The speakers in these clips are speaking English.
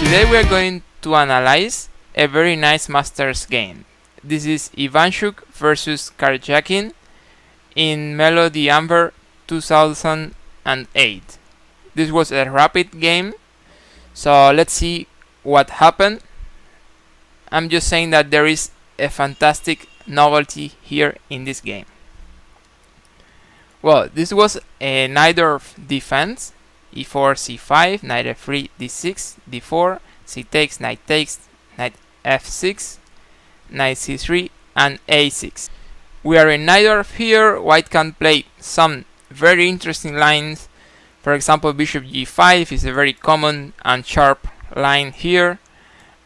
Today we are going to analyze a very nice Masters game. This is Ivanchuk versus Karjakin in Melody Amber 2008. This was a rapid game, so let's see what happened. I'm just saying that there is a fantastic novelty here in this game. Well, this was a knight defense. e4, c5, knight f3, d6, d4, c takes, knight f6, knight c3, and a6. We are in knight here. White can play some very interesting lines. For example, bishop g5 is a very common and sharp line here.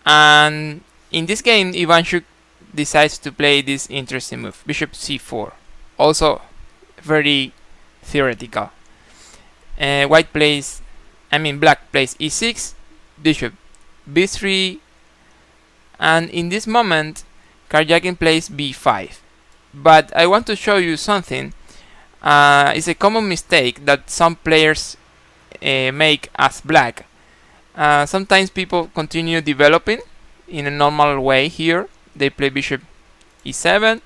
And in this game, Ivanchuk decides to play this interesting move, bishop c4. Also very theoretical. Black plays e6, bishop b3, and in this moment Karjakin plays b5. But I want to show you something. It's a common mistake that some players make as black. Sometimes people continue developing in a normal way here. They play bishop e7,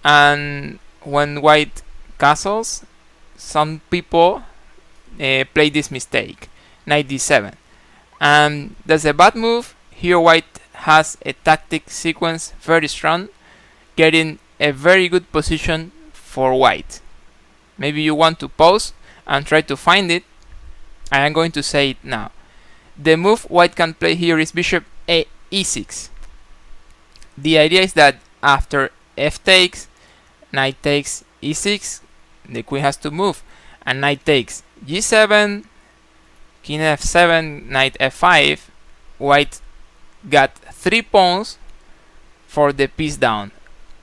and when white castles, some people play this mistake, knight d7, and that's a bad move. Here white has a tactic sequence very strong, getting a very good position for white. Maybe you want to pause and try to find it. I am going to say it now. The move white can play here is bishop e6. The idea is that after f takes, knight takes e6, the queen has to move, and knight takes g7, king f7, knight f5. White got 3 pawns for the piece down,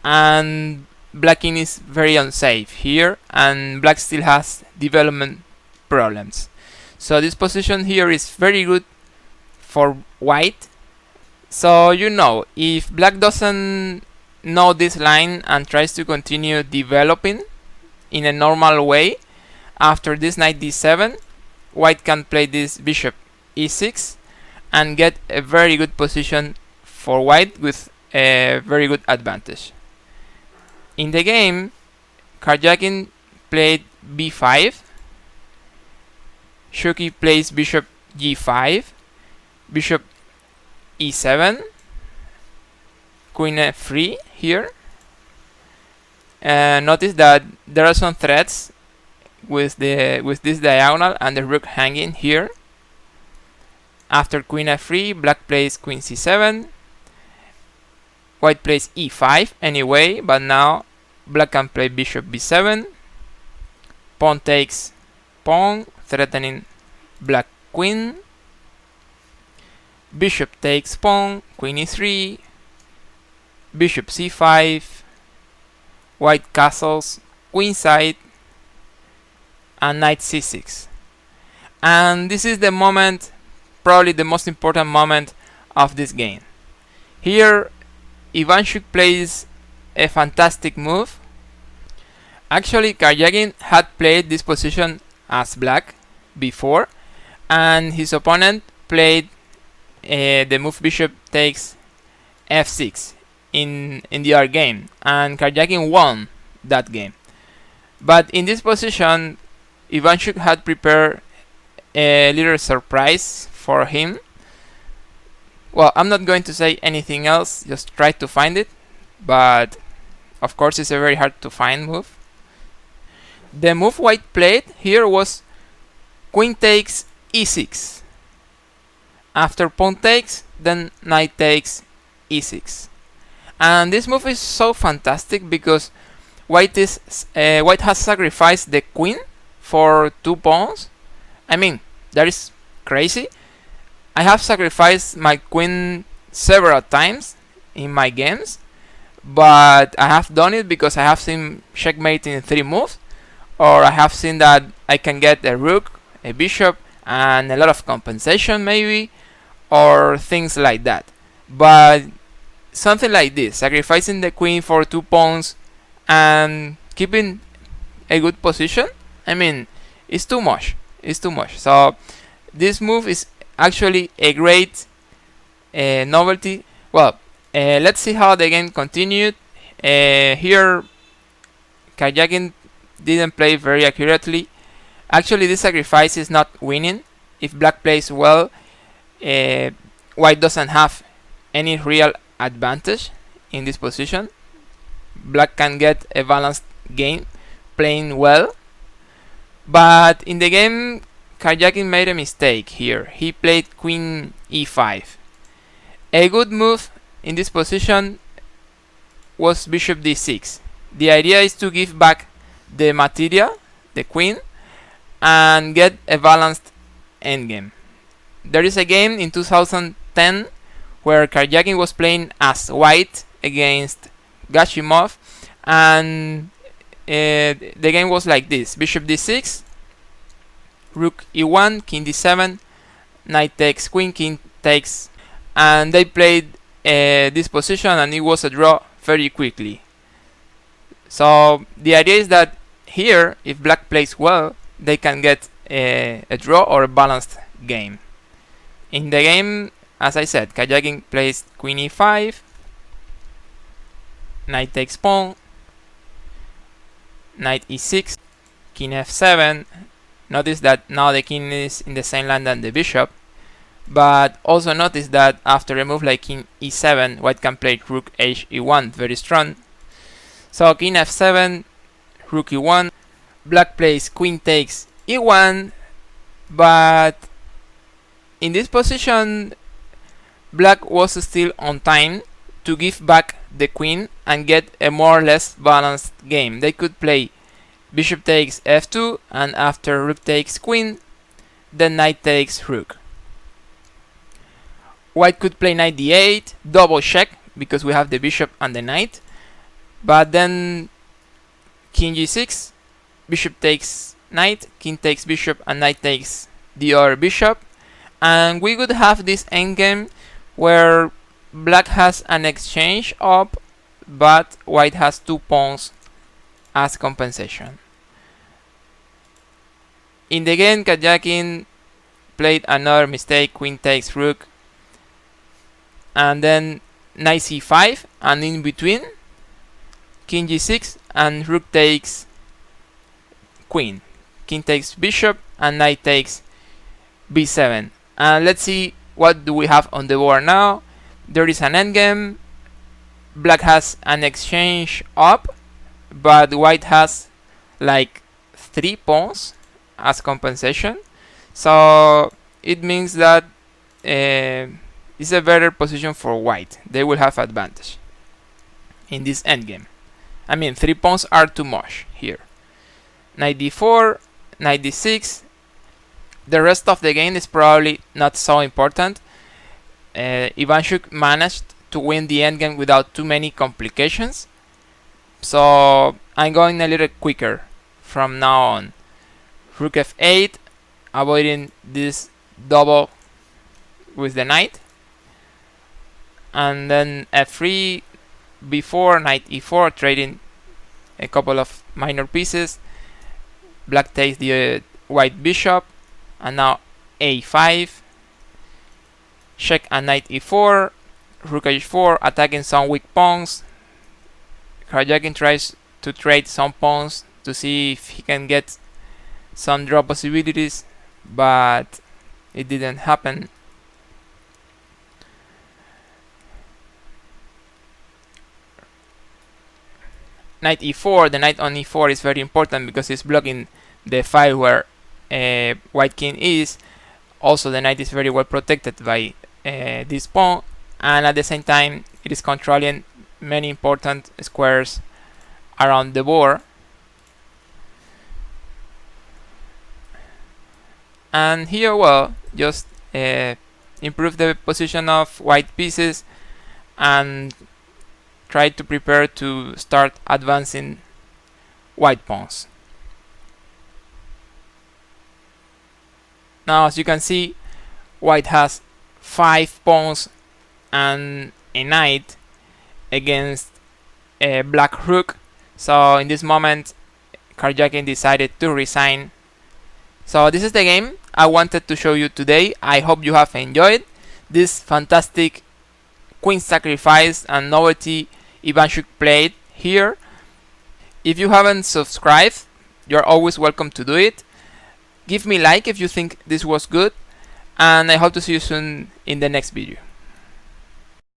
and black king is very unsafe here, and black still has development problems. So this position here is very good for white. So if black doesn't know this line and tries to continue developing in a normal way, after this knight d7, white can play this bishop e6 and get a very good position for white with a very good advantage. In the game, Karjakin played b5, Chucky plays bishop g5, bishop e7, queen f3 here. Notice that there are some threats with this diagonal and the rook hanging here. After queen f3, black plays queen c7, white plays e5 anyway, but now black can play bishop b7, pawn takes pawn, threatening black queen, bishop takes pawn, queen e3, bishop c5, white castles queenside, and knight c6. And this is the moment, probably the most important moment of this game. Here Ivanchuk plays a fantastic move. Actually, Karjakin had played this position as black before, and his opponent played the move bishop takes f6 in the other game, and Karjakin won that game. But in this position, Ivanchuk had prepared a little surprise for him. Well, I'm not going to say anything else, just try to find it, but of course it's a very hard to find move. The move white played here was queen takes e6. After pawn takes, then knight takes e6. And this move is so fantastic because white has sacrificed the queen for 2 pawns. I mean, that is crazy. I have sacrificed my queen several times in my games, but I have done it because I have seen checkmate in 3 moves, or I have seen that I can get a rook, a bishop, and a lot of compensation maybe, or things like that. But something like this, sacrificing the queen for 2 pawns and keeping a good position, I mean, it's too much. So this move is actually a great novelty. Well, let's see how the game continued. Here, Karjakin didn't play very accurately. Actually, this sacrifice is not winning. If black plays well, white doesn't have any real advantage in this position. Black can get a balanced game playing well, but in the game Karjakin made a mistake here. He played queen e5. A good move in this position was bishop d6. The idea is to give back the material, the queen, and get a balanced endgame. There is a game in 2010 where Karjakin was playing as white against Gashimov, and the game was like this: bishop d6, rook e1, king d7, knight takes, queen, king takes, and they played this position, and it was a draw very quickly. So the idea is that here, if black plays well, they can get a draw or a balanced game. In the game, as I said, Karjakin plays queen e5, knight takes pawn, knight e6, king f7. Notice that now the king is in the same line than the bishop, but also notice that after a move like king e7, white can play rook h e1 very strong. So king f7, rook e1, black plays queen takes e1, but in this position black was still on time to give back the queen and get a more or less balanced game. They could play bishop takes f2, and after rook takes queen, then knight takes rook. White could play knight d8, double check, because we have the bishop and the knight, but then king g6, bishop takes knight, king takes bishop, and knight takes the other bishop, and we could have this endgame where black has an exchange up, but white has 2 pawns as compensation. In the game, Karjakin played another mistake: queen takes rook, and then knight c5, and in between king g6 and rook takes queen, king takes bishop, and knight takes b7. And let's see what do we have on the board now. There is an endgame. Black has an exchange up, but white has like 3 pawns as compensation. So it means that it's a better position for white. They will have advantage in this endgame. I mean, 3 pawns are too much here. Knight d4, knight d6. The rest of the game is probably not so important. Ivanchuk managed to win the endgame without too many complications. So I'm going a little quicker from now on. Rook f8, avoiding this double with the knight. And then f3, b4, knight e4, trading a couple of minor pieces. Black takes the white bishop, and now a5, check and knight e4, rook h4, attacking some weak pawns. Karjakin tries to trade some pawns to see if he can get some draw possibilities, but it didn't happen. Knight e4, the knight on e4 is very important because it's blocking the file where white king is. Also, the knight is very well protected by this pawn, and at the same time it is controlling many important squares around the board. And here, well, just improve the position of white pieces and try to prepare to start advancing white pawns. Now, as you can see, white has 5 pawns and a knight against a black rook. So in this moment, Karjakin decided to resign. So this is the game I wanted to show you today. I hope you have enjoyed this fantastic queen sacrifice and novelty Ivanchuk played here. If you haven't subscribed, you're always welcome to do it. Give me a like if you think this was good, and I hope to see you soon in the next video.